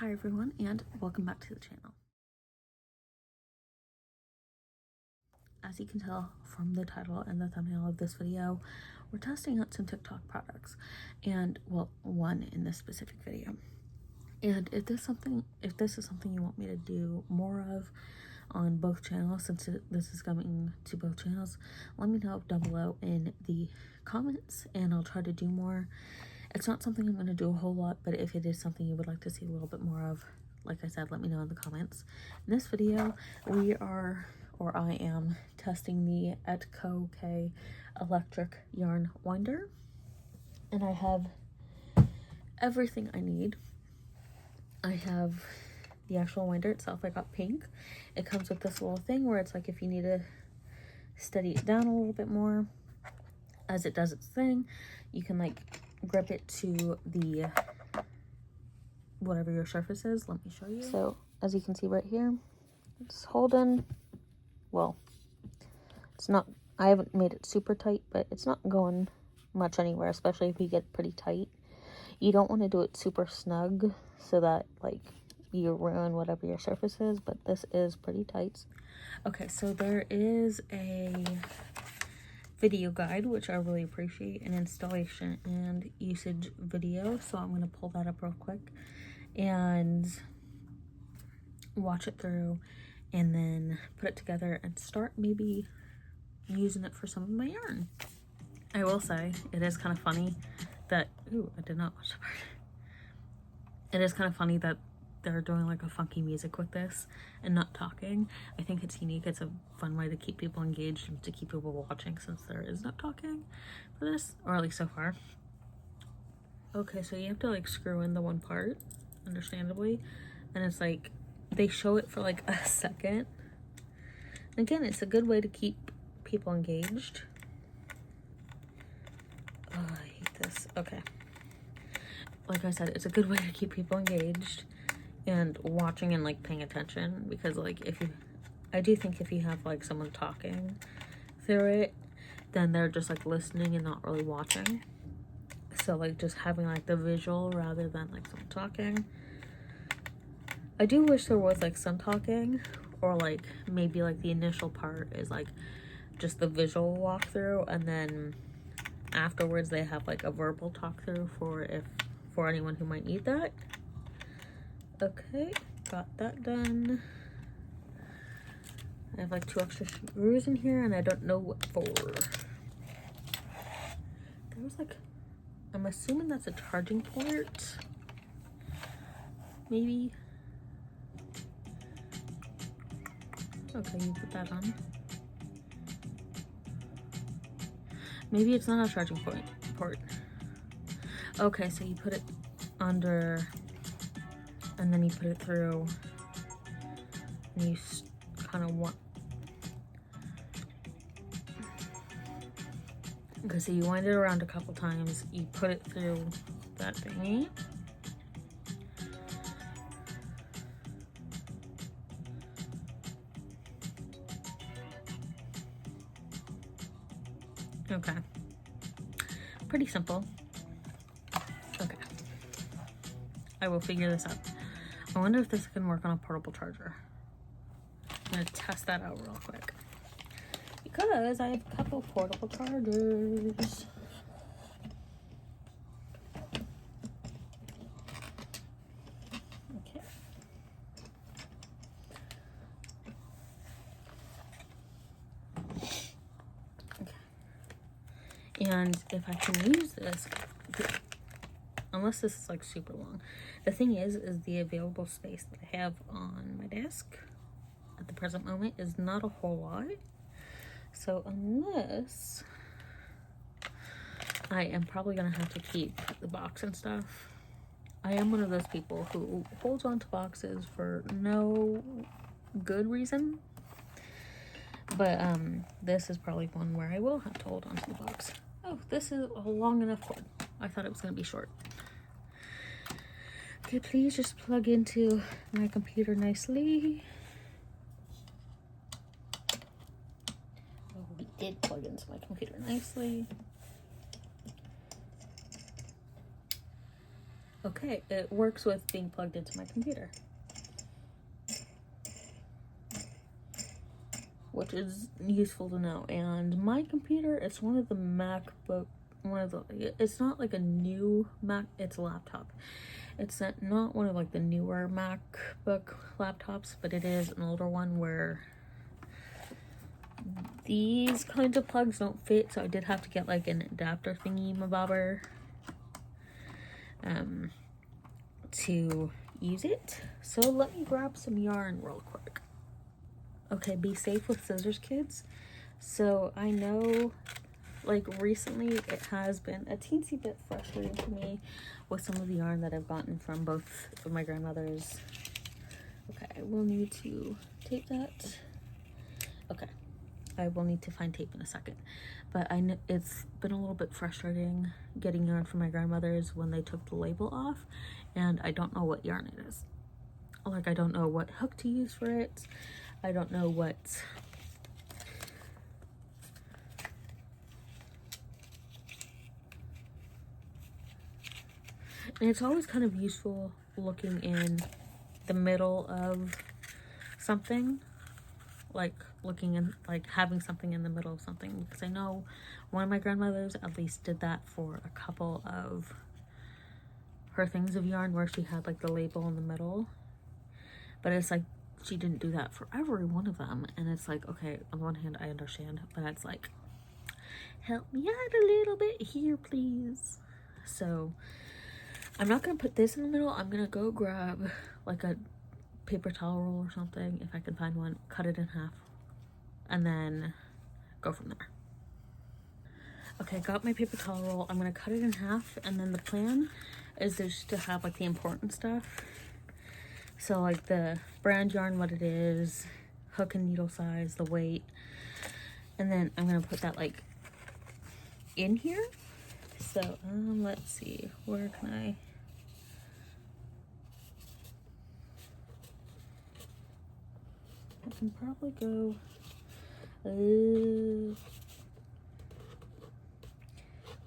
Hi everyone, and welcome back to the channel. As you can tell from the title and the thumbnail of this video, we're testing out some TikTok products, and well, one in this specific video. And if this is something you want me to do more of on both channels, since this is coming to both channels, let me know down below in the comments and I'll try to do more. It's not something I'm going to do a whole lot, but if it is something you would like to see a little bit more of, like I said, let me know in the comments. In this video, I am testing the Etcokei electric yarn winder, and I have everything I need. I have the actual winder itself. I got pink. It comes with this little thing where it's like if you need to steady it down a little bit more as it does its thing, you can like grip it to the whatever your surface is. Let me show you. So as you can see right here, it's holding, well, it's not, I haven't made it super tight, but it's not going much anywhere, especially if you get pretty tight. You don't want to do it super snug so that like you ruin whatever your surface is, but this is pretty tight. Okay, so there is a video guide, which I really appreciate, an installation and usage video, so I'm going to pull that up real quick and watch it through and then put it together and start maybe using it for some of my yarn. I will say it is kind of funny that, ooh, I did not watch the part. It is kind of funny that they're doing like a funky music with this and not talking. I think it's unique. It's a fun way to keep people engaged and to keep people watching, since there is no talking for this, or at least so far. Okay, so you have to like screw in the one part, understandably, and it's like they show it for like a second. Again, it's a good way to keep people engaged. Oh, I hate this. Okay, like I said, it's a good way to keep people engaged and watching and like paying attention, because like I do think if you have like someone talking through it, then they're just like listening and not really watching. So like just having like the visual rather than like someone talking. I do wish there was like some talking, or like maybe like the initial part is like just the visual walkthrough, and then afterwards they have like a verbal talk through for anyone who might need that. Okay, got that done. I have like 2 extra screws in here and I don't know what for. There was like, I'm assuming that's a charging port, maybe. Okay, you put that on. Maybe it's not a charging port. Okay, so you put it under and then you put it through and you kind of want, okay, so you wind it around a couple times, you put it through that thingy. Okay, pretty simple. Okay, I will figure this out. I wonder if this can work on a portable charger. I'm gonna test that out real quick, because I have a couple portable chargers. Okay. Okay. And if I can use this, unless this is like super long, the thing is the available space that I have on my desk at the present moment is not a whole lot. So unless, I am probably gonna have to keep the box and stuff. I am one of those people who holds on to boxes for no good reason, but this is probably one where I will have to hold on to the box. Oh, this is a long enough cord. I thought it was gonna be short. Okay, please just plug into my computer nicely. Oh, we did plug into my computer nicely. Okay, it works with being plugged into my computer, which is useful to know. And my computer, it's one of the MacBook, it's not like a new Mac, it's a laptop. It's not one of like the newer MacBook laptops, but it is an older one where these kinds of plugs don't fit, so I did have to get like an adapter thingy mabobber to use it. So let me grab some yarn real quick. Okay, be safe with scissors, kids. So I know, like, recently it has been a teensy bit frustrating for me with some of the yarn that I've gotten from both of my grandmothers. Okay, I will need to tape that. Okay, I will need to find tape in a second. But I know it's been a little bit frustrating getting yarn from my grandmothers when they took the label off, and I don't know what yarn it is. Like, I don't know what hook to use for it. I don't know what... And it's always kind of useful looking in the middle of something, like looking in, like having something in the middle of something, because I know one of my grandmothers at least did that for a couple of her things of yarn where she had like the label in the middle. But it's like she didn't do that for every one of them, and it's like, okay, on the one hand I understand, but it's like, help me out a little bit here, please. So I'm not gonna put this in the middle. I'm gonna go grab like a paper towel roll or something, if I can find one, cut it in half, and then go from there. Okay, got my paper towel roll. I'm gonna cut it in half, and then the plan is just to have like the important stuff. So like the brand yarn, what it is, hook and needle size, the weight, and then I'm gonna put that like in here. So let's see, where can I can probably go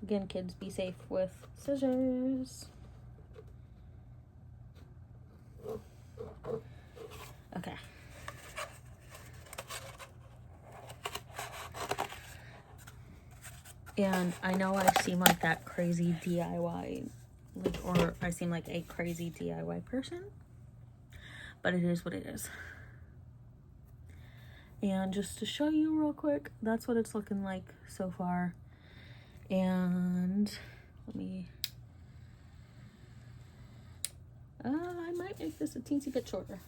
again, kids, be safe with scissors. Okay. And I know I seem like that crazy DIY, like, or I seem like a crazy DIY person, but it is what it is. And just to show you real quick, that's what it's looking like so far. And let me, I might make this a teensy bit shorter,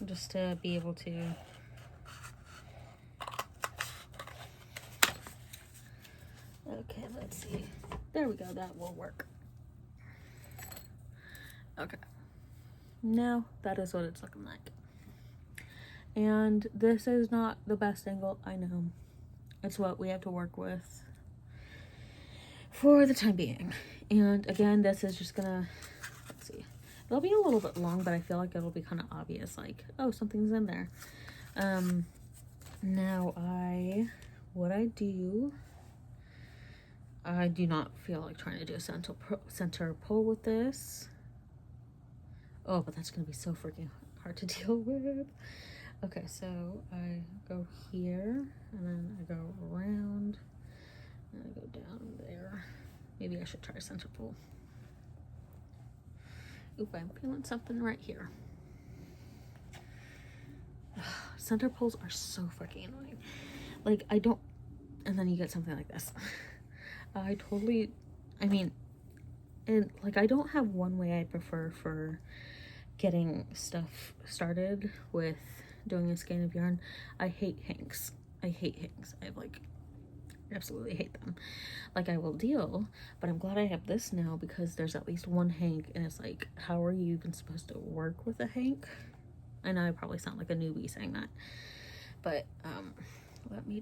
just to be able to okay, let's see. There we go, that will work. Okay, now that is what it's looking like. And this is not the best angle, I know. It's what we have to work with for the time being. And again, this is just gonna, let's see, it'll be a little bit long, but I feel like it'll be kind of obvious, like, oh, something's in there. Now what I do not feel like trying to do a center pull with this. Oh, but that's gonna be so freaking hard to deal with. Okay, so I go here, and then I go around, and I go down there. Maybe I should try a center pull. Oop, I'm feeling something right here. Center pulls are so freaking annoying. Like, I don't, and then you get something like this. I mean, and like, I don't have one way I prefer for getting stuff started with doing a skein of yarn. I hate hanks. I like absolutely hate them. Like, I will deal, but I'm glad I have this now because there's at least one hank, and it's like, how are you even supposed to work with a hank? I know I probably sound like a newbie saying that, but let me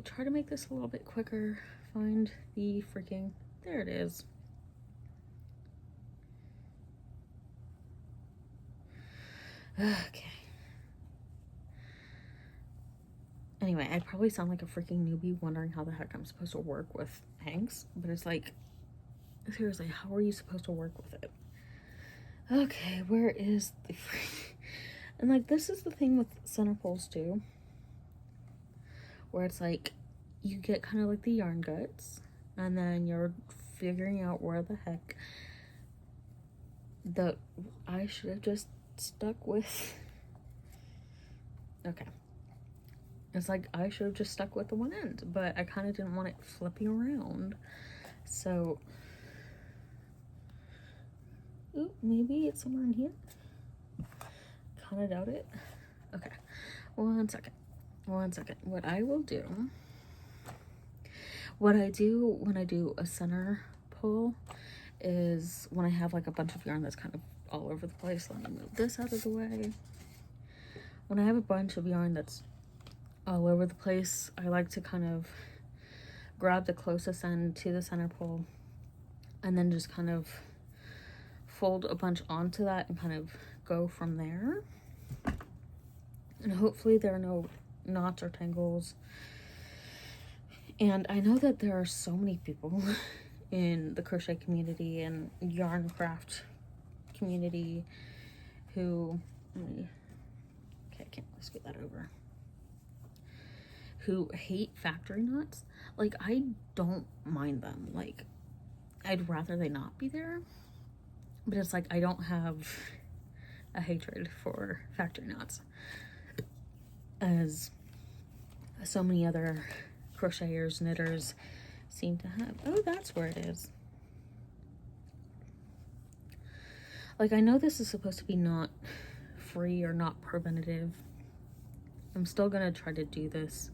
try to make this a little bit quicker. Find the freaking, there it is. Okay. Anyway, I probably sound like a freaking newbie wondering how the heck I'm supposed to work with hangs, but it's like, seriously, how are you supposed to work with it? Okay, where is the and like, this is the thing with center poles too, where it's like, you get kind of like the yarn guts, and then you're figuring out where the heck I should have just stuck with, okay, it's like I should have just stuck with the one end, but I kind of didn't want it flipping around, so ooh, maybe it's somewhere in here. Kind of doubt it. Okay, one second. What I will do, what I do when I do a center pull is when I have like a bunch of yarn that's kind of all over the place. Let me move this out of the way. When I have a bunch of yarn that's all over the place, I like to kind of grab the closest end to the center pull and then just kind of fold a bunch onto that and kind of go from there. And hopefully there are no knots or tangles. And I know that there are so many people in the crochet community and yarn craft community who, okay, I can't scoot that over, who hate factory knots. Like, I don't mind them. Like, I'd rather they not be there, but it's like I don't have a hatred for factory knots as so many other crocheters, knitters seem to have. Oh, that's where it is. Like, I know this is supposed to be not free or not preventative. I'm still gonna try to do this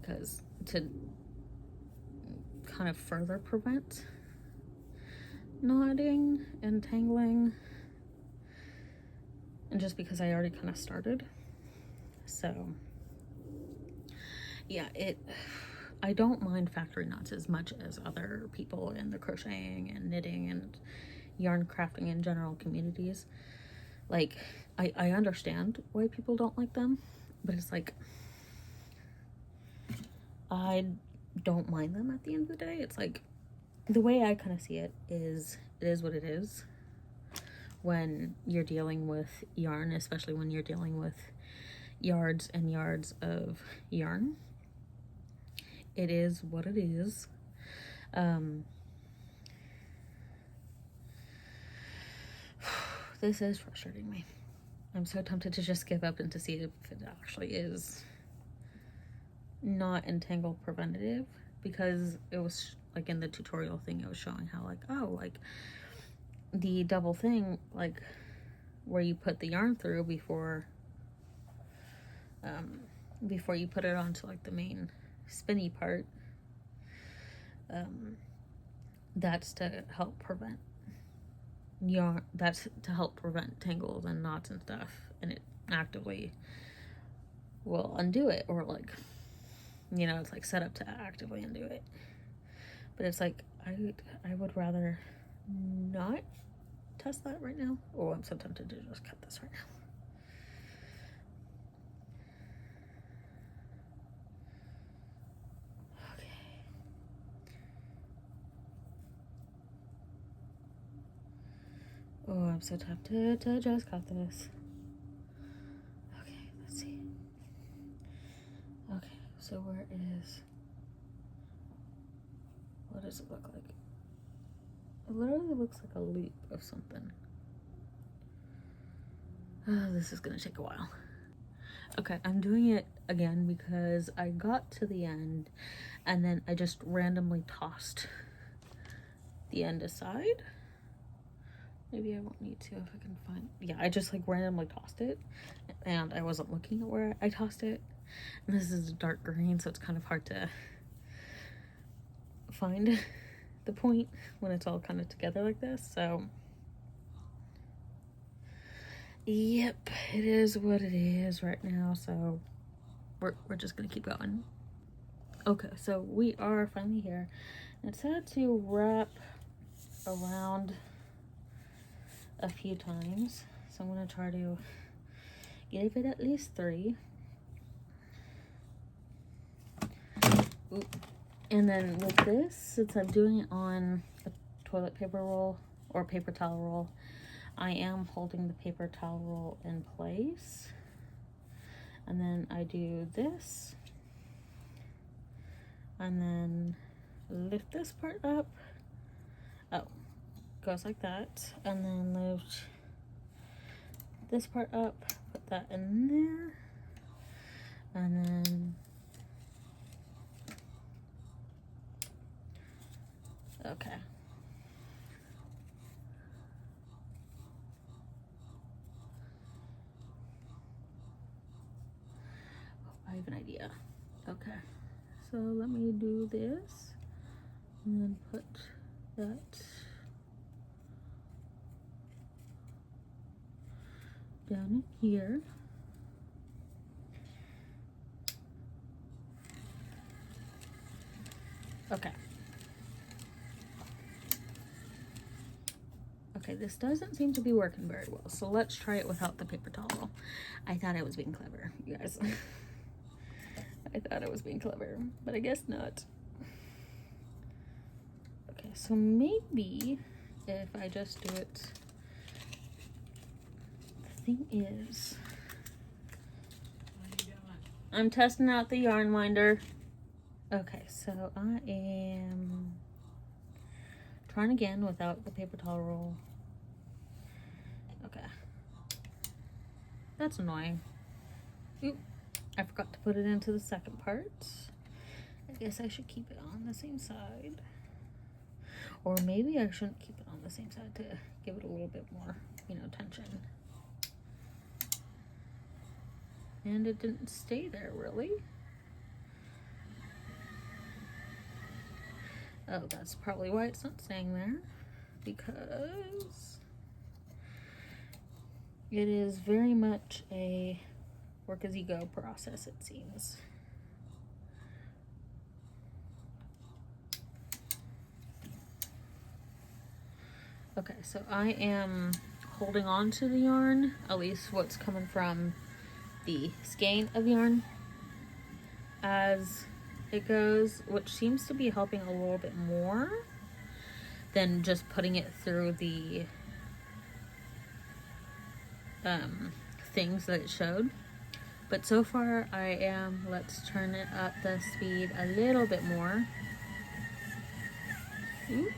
because to kind of further prevent knotting and tangling, and just because I already kind of started. So yeah, I don't mind factory knots as much as other people in the crocheting and knitting and yarn crafting in general communities. Like, I understand why people don't like them, but it's like, I don't mind them at the end of the day. It's like, the way I kind of see it is what it is when you're dealing with yarn, especially when you're dealing with yards and yards of yarn. It is what it is. This is frustrating me. I'm so tempted to just give up and to see if it actually is not entangle preventative, because it was like in the tutorial thing, it was showing how like, oh, like the double thing, like where you put the yarn through before you put it onto like the main spinny part, that's to help prevent yarn, that's to help prevent tangles and knots and stuff, and it actively will undo it, or like, you know, it's like set up to actively undo it. But it's like, I would rather not test that right now. Oh, I'm so tempted to just cut this right now. Oh, I'm so tempted to just cut this. Okay, let's see. Okay, so where is... What does it look like? It literally looks like a loop of something. Oh, this is gonna take a while. Okay, I'm doing it again because I got to the end and then I just randomly tossed the end aside. Maybe I won't need to if I can find... Yeah, I just like randomly tossed it and I wasn't looking at where I tossed it. And this is a dark green, so it's kind of hard to find the point when it's all kind of together like this. So yep, it is what it is right now. So we're just gonna keep going. Okay, so we are finally here. It said to wrap around a few times, so I'm gonna try to give it at least 3. Oop. And then with this, since I'm doing it on a toilet paper roll or paper towel roll, I am holding the paper towel roll in place. And then I do this. And then lift this part up. Oh, goes like that. And then lift this part up, put that in there. And then okay. Oh, I have an idea. Okay. So let me do this and then put that down in here. Okay. Okay, this doesn't seem to be working very well, so let's try it without the paper towel. I thought I was being clever, you guys. I thought I was being clever, but I guess not. Okay, so maybe if I just do it, the thing is, What are you doing? I'm testing out the yarn winder. Okay, so I am trying again without the paper towel roll. Okay. That's annoying. Oop, I forgot to put it into the second part. I guess I should keep it on the same side. Or maybe I shouldn't keep it on the same side to give it a little bit more, you know, tension. And it didn't stay there, really. Oh, that's probably why it's not staying there. Because it is very much a work as you go process, it seems. Okay, so I am holding on to the yarn, at least what's coming from the skein of yarn as it goes, which seems to be helping a little bit more than just putting it through the things that it showed. But so far I am, let's turn it up the speed a little bit more. Ooh.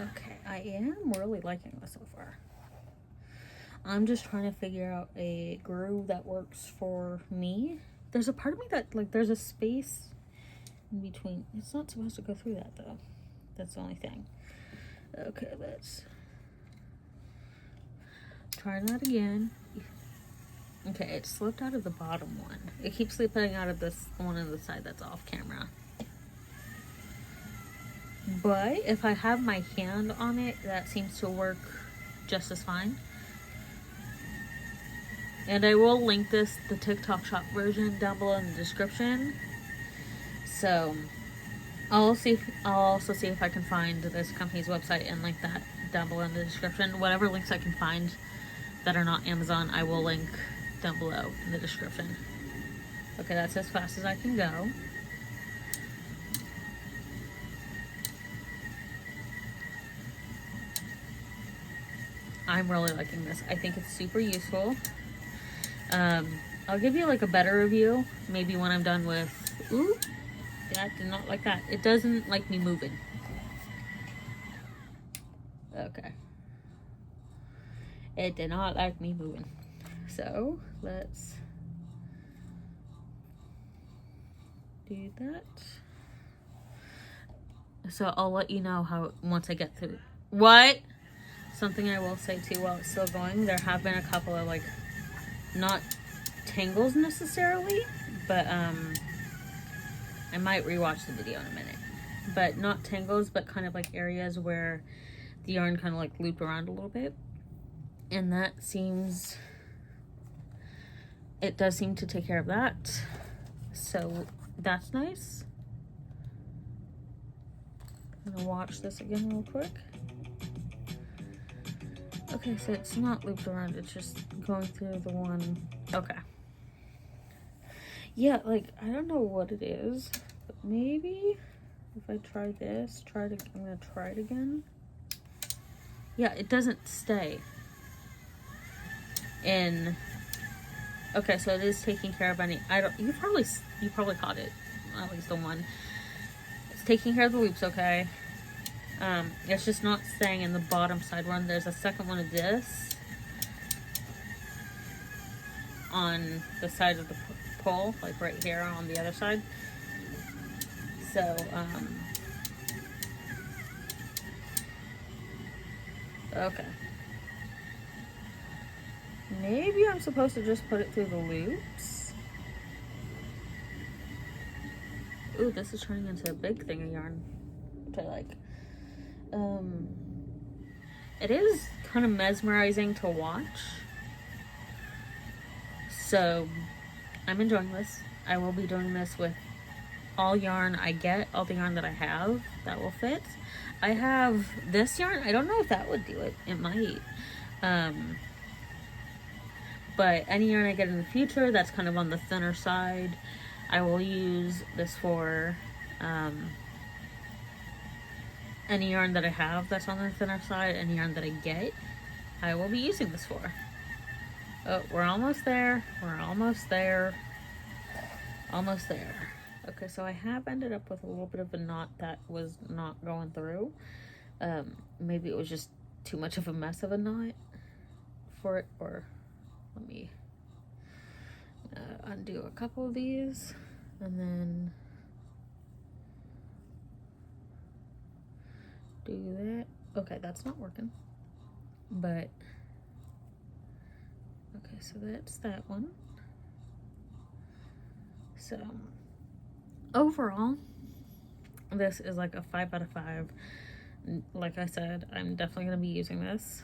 Okay, I am really liking this so far. I'm just trying to figure out a groove that works for me. There's a part of me that, like, there's a space in between. It's not supposed to go through that, though. That's the only thing. Okay, let's try that again. Okay, it slipped out of the bottom one. It keeps slipping out of this one on the side that's off camera. But if I have my hand on it, that seems to work just as fine. And I will link the TikTok shop version down below in the description. So I'll also see if I can find this company's website and link that down below in the description. Whatever links I can find that are not Amazon, I will link down below in the description. Okay, that's as fast as I can go. I'm really liking this. I think it's super useful. I'll give you like a better review maybe when I'm done with. Ooh, that did not like that. It doesn't like me moving. Okay. It did not like me moving. So let's do that. So I'll let you know how once I get through. What? Something I will say too while it's still going, there have been a couple of like, not tangles necessarily, but I might rewatch the video in a minute. But not tangles, but kind of like areas where the yarn kind of like looped around a little bit. And that seems it does seem to take care of that. So that's nice. I'm gonna watch this again real quick. Okay, so it's not looped around, it's just going through the one. Okay. Yeah, like, I don't know what it is, but maybe if I try this, I'm gonna try it again. Yeah, it doesn't stay in. Okay, so it is taking care of any, you probably caught it, at least the one. It's taking care of the loops, okay. It's just not staying in the bottom side one. There's a second one of this on the side of the pole, like right here on the other side. So, okay. Maybe I'm supposed to just put it through the loops. Ooh, this is turning into a big thing of yarn, which I like. It is kind of mesmerizing to watch. So, I'm enjoying this. I will be doing this with all yarn I get, all the yarn that I have that will fit. I have this yarn. I don't know if that would do it. It might. But any yarn I get in the future that's kind of on the thinner side, I will use this for. Any yarn that I have that's on the thinner side, any yarn that I get, I will be using this for. Oh, we're almost there. We're almost there. Almost there. Okay, so I have ended up with a little bit of a knot that was not going through. Maybe it was just too much of a mess of a knot for it, or let me undo a couple of these, and then do that. Okay, that's not working, but okay, so that's that one. So overall, this is like a 5 out of 5. Like I said, I'm definitely going to be using this.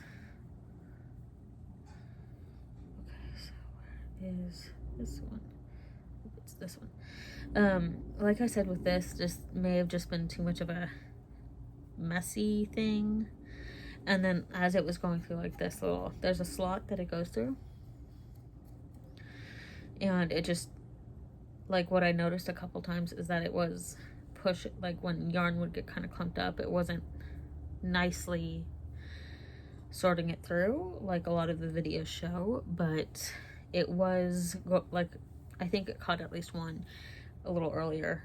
Okay, so where is this one? It's this one. Like I said, with this, just may have just been too much of a messy thing. And then as it was going through, like this little, there's a slot that it goes through, and it just, like, what I noticed a couple times is that it was like when yarn would get kind of clumped up, it wasn't nicely sorting it through like a lot of the videos show, but it was like, I think it caught at least one a little earlier,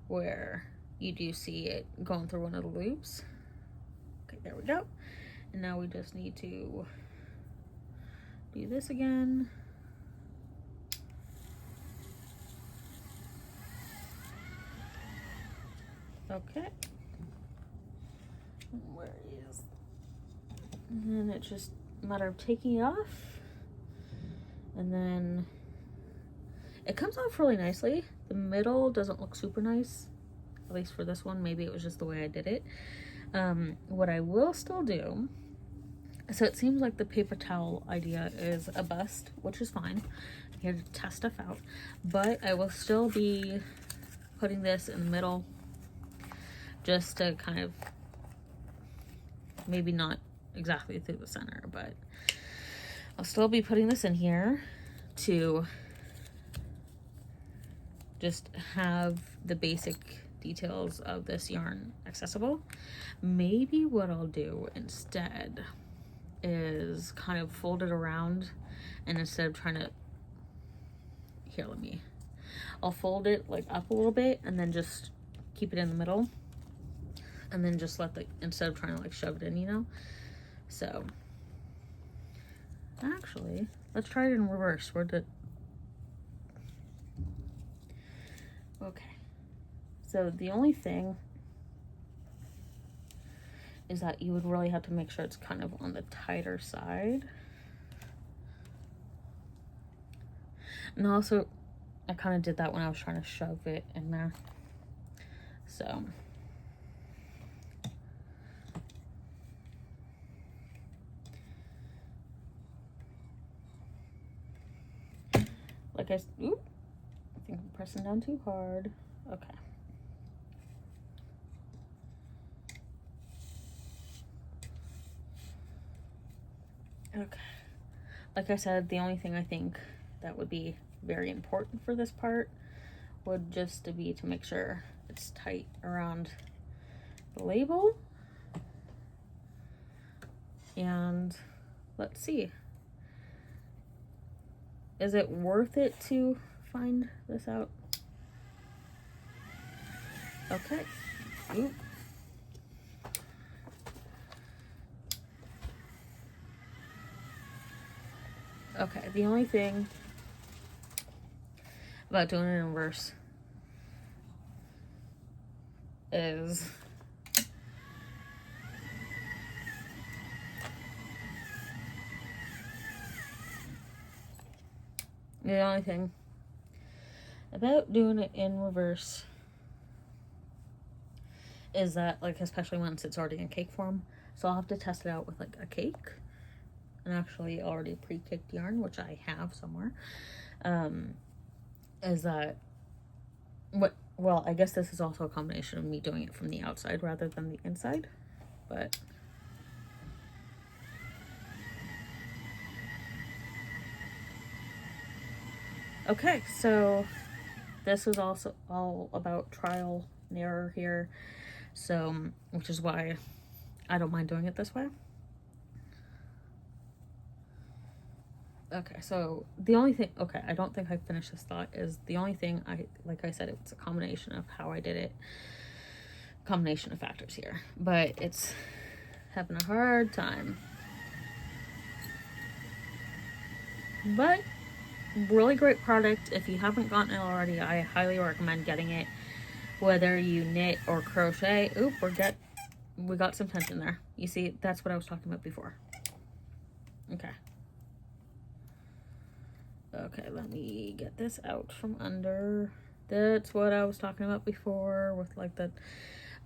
where you do see it going through one of the loops. Okay, there we go. And now we just need to do this again. Okay. Where is, and then it's just a matter of taking it off, and then it comes off really nicely. The middle doesn't look super nice, at least for this one. Maybe it was just the way I did it. What I will still do, so it seems like the paper towel idea is a bust, which is fine. I'm here to test stuff out, but I will still be putting this in the middle, just to kind of, maybe not exactly through the center, but I'll still be putting this in here to just have the basic details of this yarn accessible. Maybe what I'll do instead is kind of fold it around, and instead of trying to, here, I'll fold it like up a little bit and then just keep it in the middle, and then just instead of trying to like shove it in, you know. So actually, let's try it in reverse. Okay, so the only thing is that you would really have to make sure it's kind of on the tighter side. And also, I kind of did that when I was trying to shove it in there. So like I think I'm pressing down too hard. Okay. Okay. Like I said, the only thing I think that would be very important for this part would just to be to make sure it's tight around the label. And let's see. Is it worth it to find this out? Okay. Ooh. Okay, the only thing about doing it in reverse is the only thing about doing it in reverse is that, like, especially once it's already in cake form, so I'll have to test it out with like a cake, and actually already pre-caked yarn, which I have somewhere. Is that what? Well, I guess this is also a combination of me doing it from the outside rather than the inside, but okay, so this is also all about trial and error here, so which is why I don't mind doing it this way. Okay, so the only thing, okay, I don't think I finished this thought, is the only thing like I said, it's a combination of how I did it, combination of factors here, but it's having a hard time. But really great product. If you haven't gotten it already, I highly recommend getting it, whether you knit or crochet. Oop, we got some tension there. You see, that's what I was talking about before. Okay. Okay, let me get this out from under. That's what I was talking about before with like that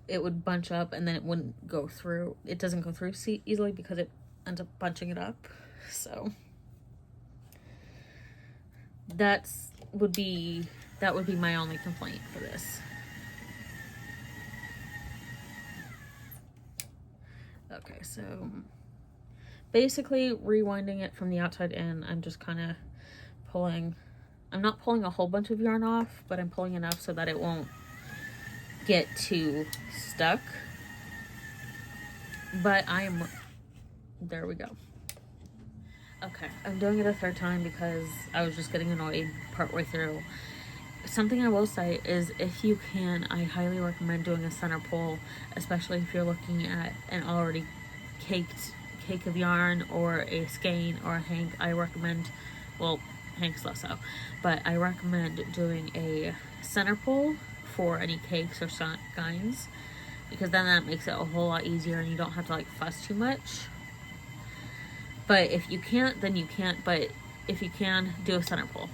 it would bunch up and then it wouldn't go through. It doesn't go through easily because it ends up bunching it up. So that would be my only complaint for this. Okay, so basically rewinding it from the outside in, I'm just kind of I'm not pulling a whole bunch of yarn off, but I'm pulling enough so that it won't get too stuck. But there we go. Okay, I'm doing it a third time because I was just getting annoyed partway through. Something I will say is, if you can, I highly recommend doing a center pull, especially if you're looking at an already caked cake of yarn or a skein or a hank. I recommend, well, Hank's less so, but I recommend doing a center pull for any cakes or skeins, because then that makes it a whole lot easier and you don't have to like fuss too much. But if you can't, then you can't, but if you can, do a center pull.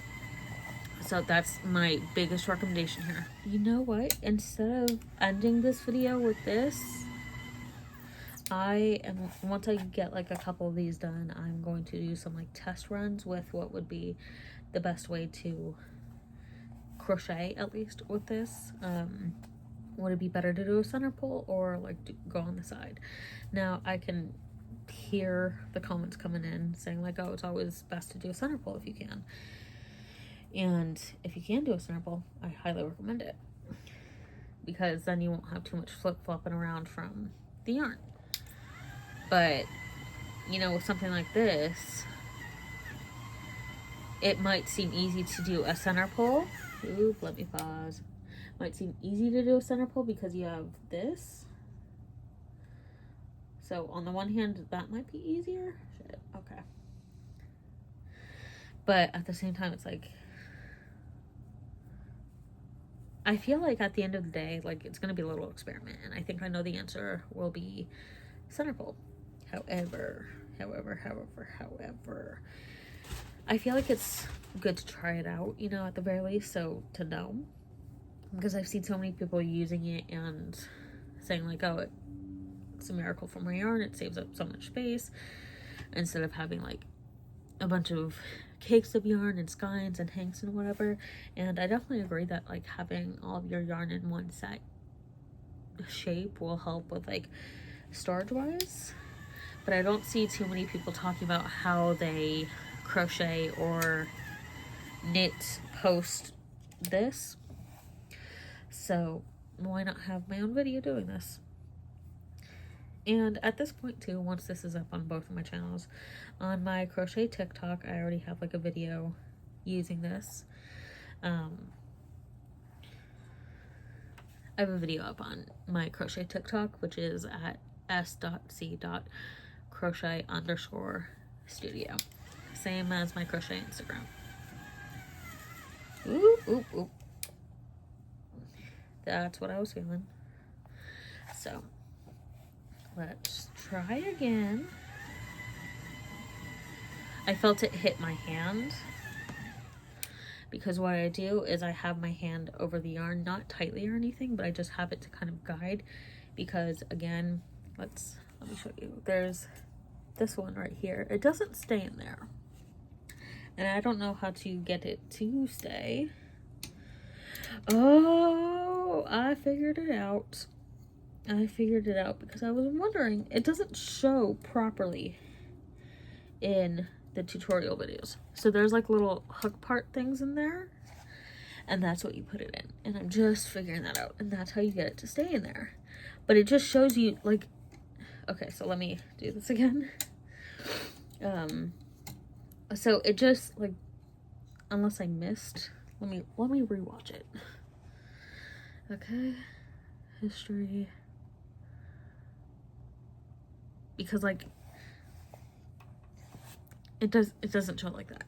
So that's my biggest recommendation here. You know what? Instead of ending this video with this, once I get like a couple of these done, I'm going to do some like test runs with what would be the best way to crochet, at least with this. Would it be better to do a center pull or like go on the side? Now I can hear the comments coming in saying like, oh, it's always best to do a center pull if you can. And if you can do a center pull, I highly recommend it, because then you won't have too much flip-flopping around from the yarn. But, you know, with something like this, it might seem easy to do a center pull. Oop, let me pause. Might seem easy to do a center pull because you have this. So on the one hand, that might be easier. Shit, okay. But at the same time, it's like, I feel like at the end of the day, like, it's going to be a little experiment. And I think I know the answer will be center pull. However, I feel like it's good to try it out, you know, at the very least, so to know. Because I've seen so many people using it and saying like, oh, it's a miracle for my yarn, it saves up so much space, instead of having like a bunch of cakes of yarn and skeins and hanks and whatever. And I definitely agree that like having all of your yarn in one set shape will help with like storage wise. But I don't see too many people talking about how they crochet or knit post this. So why not have my own video doing this? And at this point too, once this is up on both of my channels, on my crochet TikTok, I already have like a video using this. I have a video up on my crochet TikTok, which is at s.c.crochet_studio. Same as my crochet Instagram. Ooh, ooh, ooh. That's what I was feeling. So let's try again. I felt it hit my hand because what I do is I have my hand over the yarn, not tightly or anything, but I just have it to kind of guide, because again, let me show you. There's this one right here. It doesn't stay in there. And I don't know how to get it to stay. Oh, I figured it out. Because I was wondering, it doesn't show properly in the tutorial videos. So there's like little hook part things in there, and that's what you put it in. And I'm just figuring that out, and that's how you get it to stay in there. But it just shows you like, okay, so let me do this again. So it just like, unless I missed, let me rewatch it. Okay, history. Because like it doesn't show like that.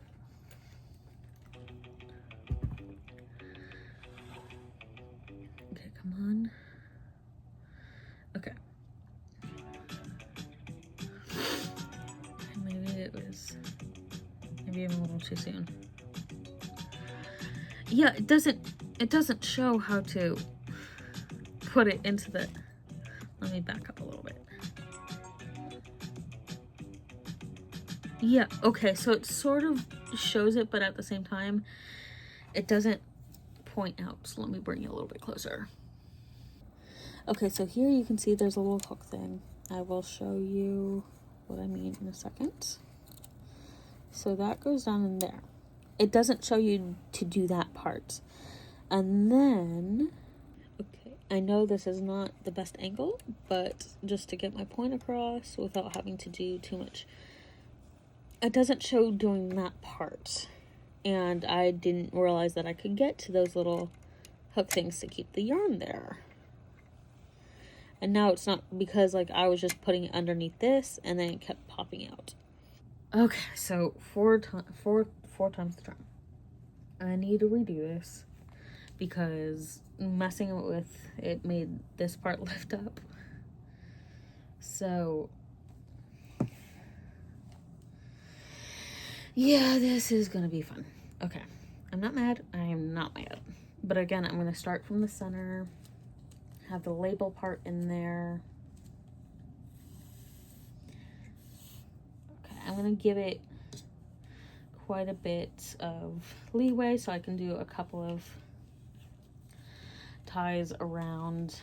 Okay, come on. Okay. Maybe I'm a little too soon. Yeah, it doesn't show how to put it into the, let me back up a little bit. Yeah, okay, so it sort of shows it, but at the same time, it doesn't point out. So let me bring you a little bit closer. Okay, so here you can see there's a little hook thing. I will show you what I mean in a second. So that goes down in there. It doesn't show you to do that part. And then, okay, I know this is not the best angle, but just to get my point across without having to do too much, it doesn't show doing that part. And I didn't realize that I could get to those little hook things to keep the yarn there. And now it's not, because like I was just putting it underneath this and then it kept popping out. Okay, so four times the charm. I need to redo this because messing with it made this part lift up. So yeah, this is gonna be fun. Okay, I'm not mad. I am not mad. But again, I'm gonna start from the center, have the label part in there. Okay, I'm gonna give it quite a bit of leeway so I can do a couple of ties around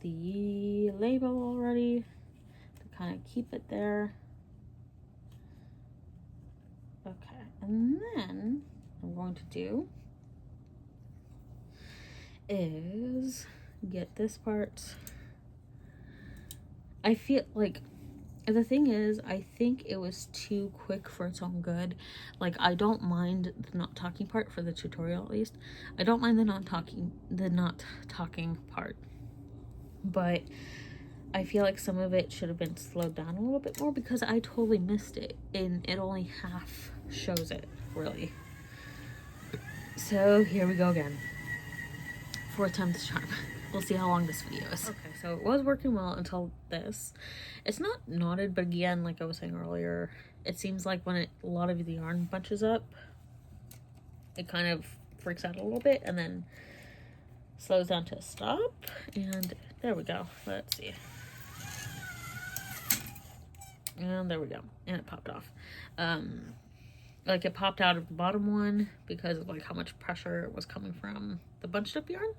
the label already to kind of keep it there. Okay, and then what I'm going to do is get this part. I feel like, the thing is, I think it was too quick for its own good. Like, I don't mind the not talking part for the tutorial, at least. I don't mind the not talking part. But I feel like some of it should have been slowed down a little bit more because I totally missed it. And it only half shows it, really. So, here we go again. 4th time's the charm. We'll see how long this video is. Okay, so it was working well until this. It's not knotted, but again, like I was saying earlier, it seems like when a lot of the yarn bunches up, it kind of freaks out a little bit and then slows down to a stop. And there we go. Let's see. And there we go. And it popped off. like, it popped out of the bottom one because of, like, how much pressure was coming from the bunched up yarn.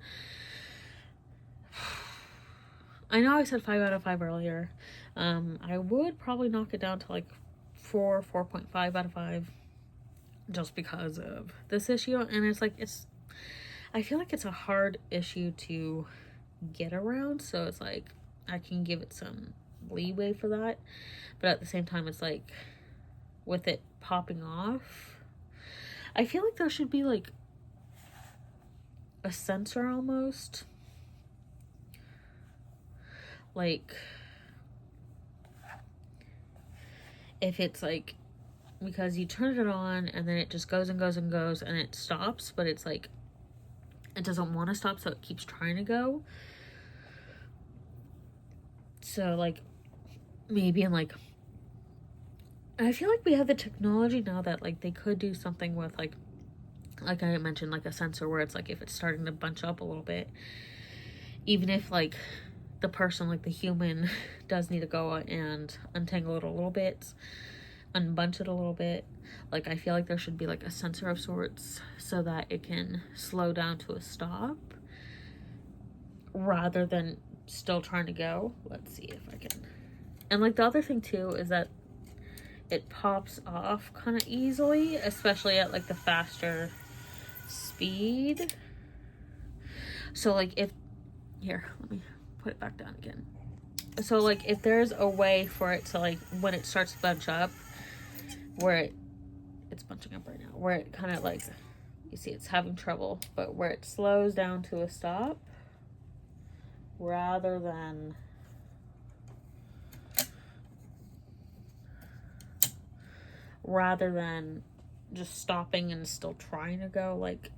I know I said 5 out of 5 earlier. I would probably knock it down to, like, 4.5 out of 5. Just because of this issue. And it's like, I feel like it's a hard issue to get around. So it's like, I can give it some leeway for that. But at the same time, it's like, with it popping off, I feel like there should be like a sensor almost. Like, if it's like, because you turn it on and then it just goes and goes and goes and it stops, but it's like, it doesn't want to stop, so it keeps trying to go. So like, maybe in like, I feel like we have the technology now that like they could do something with like I mentioned, like a sensor where it's like, if it's starting to bunch up a little bit, even if like the person, like the human, does need to go and untangle it a little bit, unbunch it a little bit, like I feel like there should be like a sensor of sorts so that it can slow down to a stop rather than still trying to go. Let's see if I can. And like, the other thing too is that it pops off kind of easily, especially at like the faster speed. So like, if here, let me put it back down again. So like, if there's a way for it to like, when it starts to bunch up, where it's bunching up right now, where it kind of like, you see it's having trouble, but where it slows down to a stop rather than just stopping and still trying to go. Like,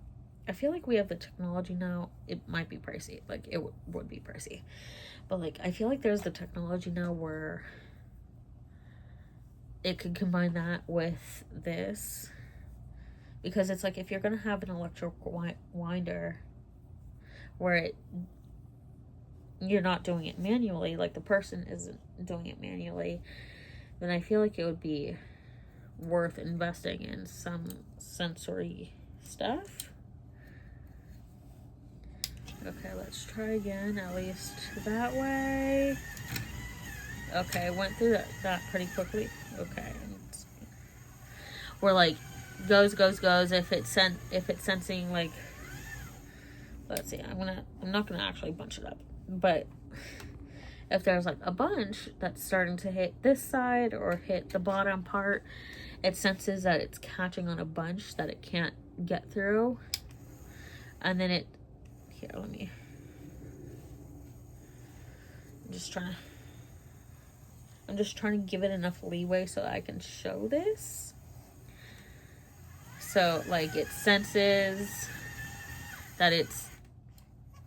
I feel like we have the technology now. It might be pricey, like it would be pricey, but like, I feel like there's the technology now where it could combine that with this, because it's like, if you're gonna have an electric winder where you're not doing it manually, like the person isn't doing it manually, then I feel like it would be worth investing in some sensory stuff. Okay, let's try again, at least that way. Okay, I went through that pretty quickly. Okay, we're like, goes. If it's sensing like, let's see, I'm not gonna actually bunch it up, but if there's like a bunch that's starting to hit this side or hit the bottom part, it senses that it's catching on a bunch that it can't get through, and then I'm just trying to give it enough leeway so that I can show this. So like, it senses that it's,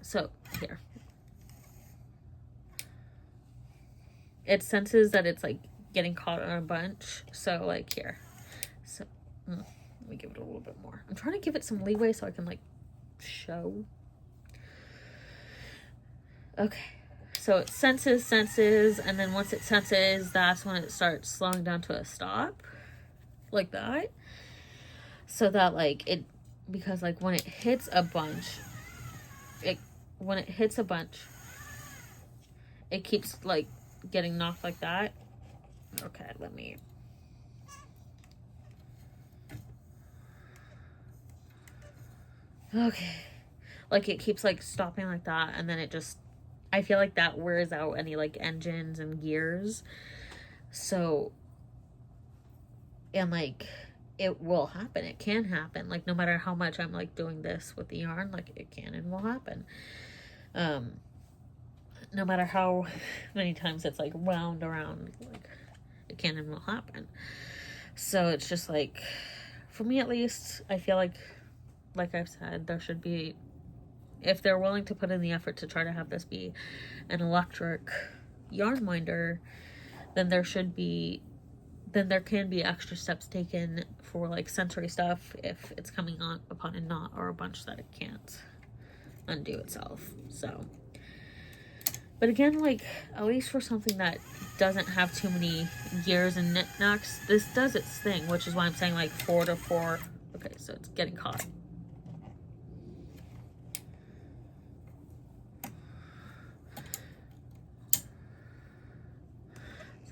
so here, it senses that it's like getting caught on a bunch. So like, here, so let me give it a little bit more. I'm trying to give it some leeway so I can like show. Okay, so it senses, and then once it senses, that's when it starts slowing down to a stop, like that. So that like, because like, when it hits a bunch, it keeps like getting knocked like that. Okay, okay, like it keeps like stopping like that, and then it just, I feel like that wears out any like engines and gears. So, and like, it will happen, it can happen, like no matter how much I'm like doing this with the yarn, like it can and will happen. No matter how many times it's like wound around, like it can and will happen. So it's just like, for me at least, I feel like I've said, there should be, if they're willing to put in the effort to try to have this be an electric yarn winder, then there can be extra steps taken for like sensory stuff if it's coming on upon a knot or a bunch that it can't undo itself. So But again, like, at least for something that doesn't have too many gears and knickknacks, this does its thing, which is why I'm saying like 4 to 4. Okay, so it's getting caught.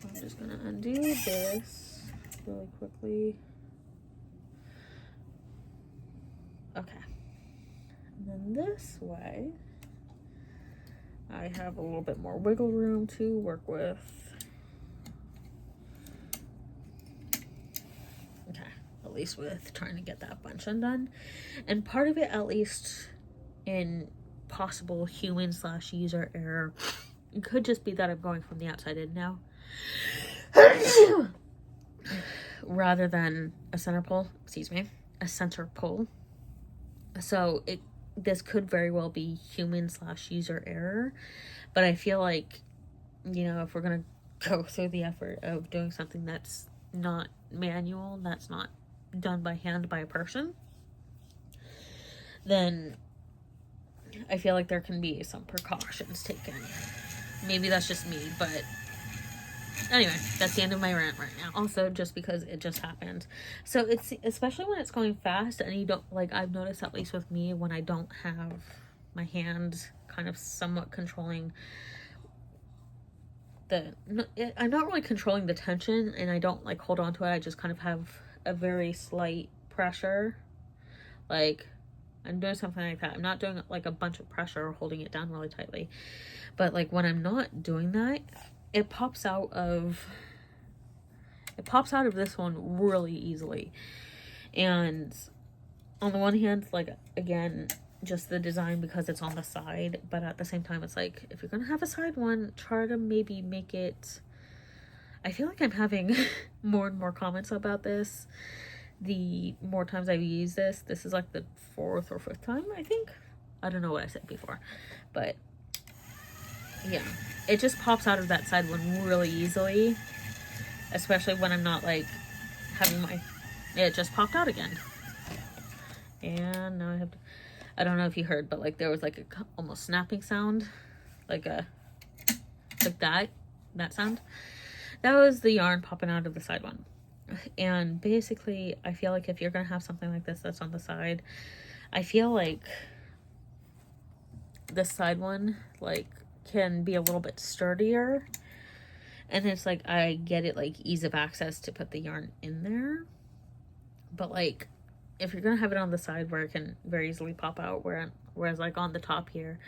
So I'm just gonna undo this really quickly. Okay. And then this way, I have a little bit more wiggle room to work with. Okay, at least with trying to get that bunch undone. And part of it, at least in possible human/user error, it could just be that I'm going from the outside in now. Rather than a center pull, a center pull. So this could very well be human/user error, but I feel like, you know, if we're gonna go through the effort of doing something that's not manual, that's not done by hand by a person, then I feel like there can be some precautions taken. Maybe that's just me, but anyway, that's the end of my rant right now. Also, just because it just happened. So it's, especially when it's going fast and you don't, like, I've noticed, at least with me, when I don't have my hand kind of somewhat controlling I'm not really controlling the tension, and I don't like hold on to it. I just kind of have a very slight pressure. Like, I'm doing something like that. I'm not doing like a bunch of pressure or holding it down really tightly. But like when I'm not doing that, it pops out of this one really easily. And on the one hand, like, again, just the design because it's on the side, but at the same time, it's like, if you're gonna have a side one, try to maybe make it, I feel like I'm having more and more comments about this the more times I've used this. This is like the 4th or 5th time, I think. I don't know what I said before, but yeah, it just pops out of that side one really easily, especially when I'm not like having it just popped out again. And now I have to, I don't know if you heard, but like there was like a almost snapping sound, like that sound. That was the yarn popping out of the side one. And basically, I feel like if you're gonna have something like this that's on the side, I feel like this side one like can be a little bit sturdier, and it's like, I get it, like ease of access to put the yarn in there, but like if you're gonna have it on the side where it can very easily pop out, whereas like on the top here,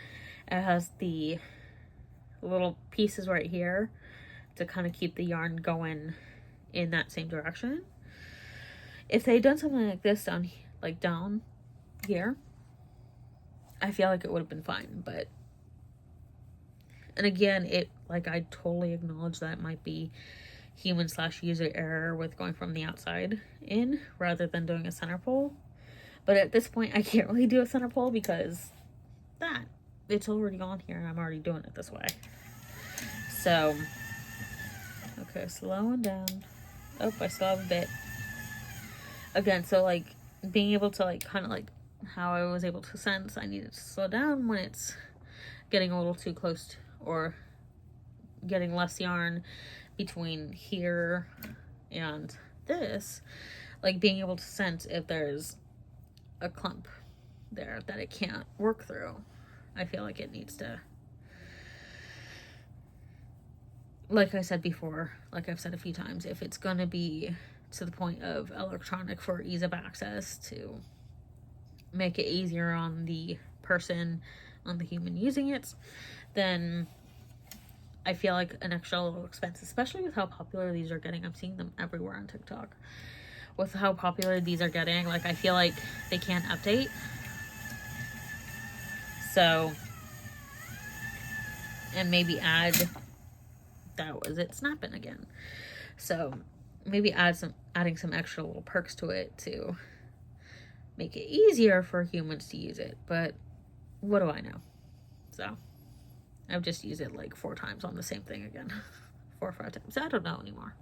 it has the little pieces right here to kind of keep the yarn going in that same direction. If they had done something like this down here, I feel like it would have been fine. But, and again, like, I totally acknowledge that it might be human/user error with going from the outside in rather than doing a center pull. But at this point, I can't really do a center pull because it's already on here and I'm already doing it this way. So, okay, slowing down. Oh, I still have a bit. Again, so like being able to like kind of like how I was able to sense I needed to slow down when it's getting a little too close to, or getting less yarn between here and this, like being able to sense if there's a clump there that it can't work through. I feel like it needs to, like I said before, like I've said a few times, if it's gonna be to the point of electronic for ease of access, to make it easier on the person, on the human using it, then I feel like an extra little expense, especially with how popular these are getting. I'm seeing them everywhere on TikTok. With how popular these are getting, like I feel like they can't update. So, and maybe add, that was it snapping again. So maybe adding some extra little perks to it to make it easier for humans to use it. But what do I know? So I've just used it like 4 times on the same thing again. 4 or 5 times. I don't know anymore.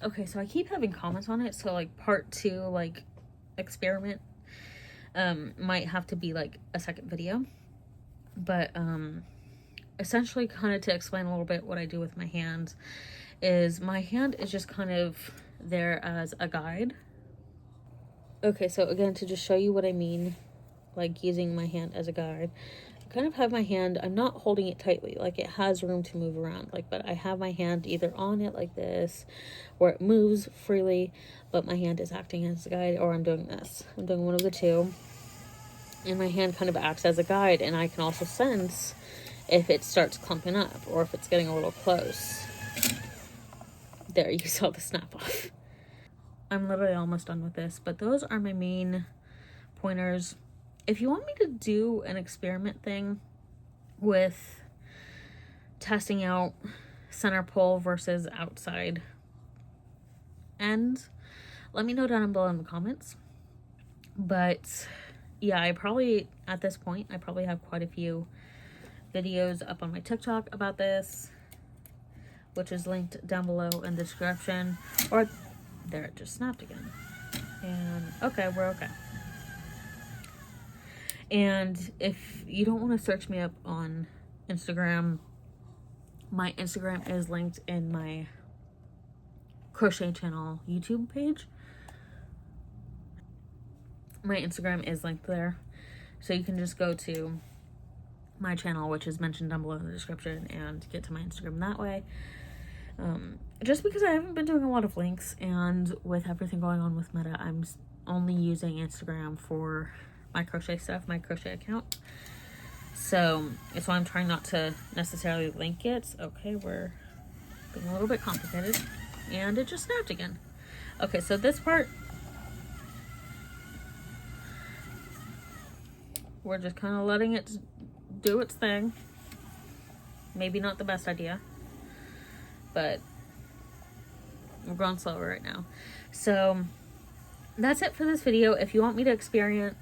Okay, so I keep having comments on it. So like part 2, like experiment, might have to be like a second video. But essentially, kind of to explain a little bit what I do with my hands, is my hand is just kind of there as a guide. Okay, so again, to just show you what I mean, like using my hand as a guide, I kind of have my hand, I'm not holding it tightly, like it has room to move around, like, but I have my hand either on it like this, where it moves freely, but my hand is acting as a guide, or I'm doing this. I'm doing one of the two, and my hand kind of acts as a guide, and I can also sense if it starts clumping up, or if it's getting a little close. There, you saw the snap off. I'm literally almost done with this, but those are my main pointers. If you want me to do an experiment thing with testing out center pull versus outside end, let me know down below in the comments. But yeah, I probably, at this point, I probably have quite a few videos up on my TikTok about this, which is linked down below in the description. Or there, it just snapped again. And okay, we're okay. And if you don't want to search me up on Instagram, my Instagram is linked in my crochet channel YouTube page. My Instagram is linked there, so you can just go to my channel, which is mentioned down below in the description, and get to my Instagram that way. Just because I haven't been doing a lot of links, and with everything going on with Meta, I'm only using Instagram for my crochet stuff, my crochet account. So it's why I'm trying not to necessarily link it. Okay, we're being a little bit complicated, and it just snapped again. Okay, so this part, we're just kind of letting it do its thing. Maybe not the best idea, but we're going slower right now. So that's it for this video. If you want me to experiment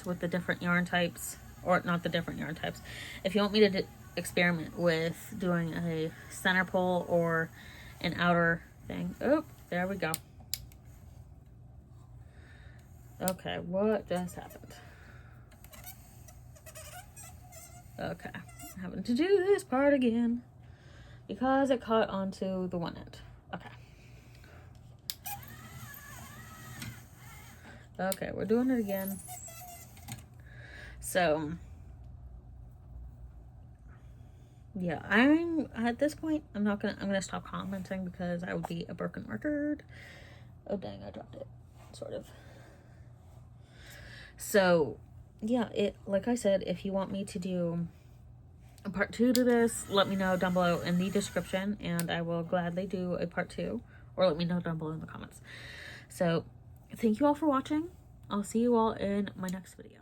with the different yarn types, or not the different yarn types, if you want me to experiment with doing a center pull or an outer thing, oh, there we go. Okay, what just happened? Okay, having to do this part again because it caught onto the one end. Okay. Okay, we're doing it again. So yeah, I'm at this point, I'm gonna stop commenting because I would be a broken record. Oh dang, I dropped it, sort of. So yeah, like I said, if you want me to do a part 2 to this, let me know down below in the description, and I will gladly do a part 2, or let me know down below in the comments. So thank you all for watching. I'll see you all in my next video.